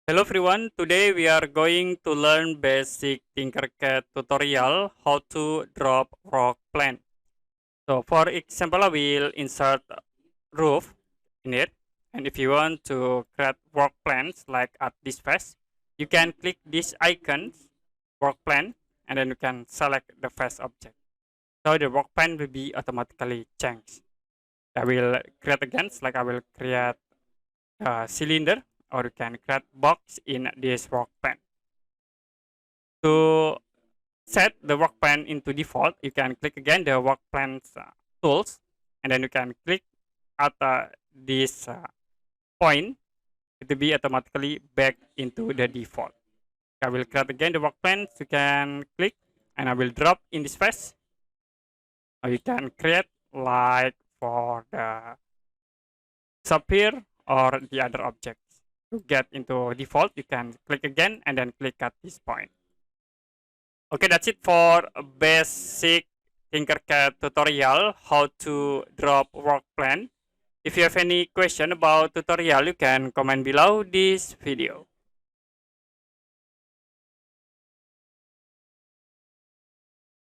Hello everyone, today we are going to learn basic TinkerCAD tutorial how to drop rock plan. So for example, I will insert roof in it, and if you want to create work plans like at this face, you can click this icon, work plan, and then you can select the face object. So the work plan will be automatically changed. I will create again, like I will create a cylinder, or you can create box in this work plan. To set the work plan into default, you can click again the work plans tools, and then you can click at this point to be automatically back into the default. I will create again the work plans. You can click, and I will drop in this face. Or you can create like for the subhere or the other objects. To get into default, you can click again and then click at this point. Okay, that's it for a basic TinkerCAD tutorial, how to drop work plan. If you have any question about tutorial, you can comment below this video.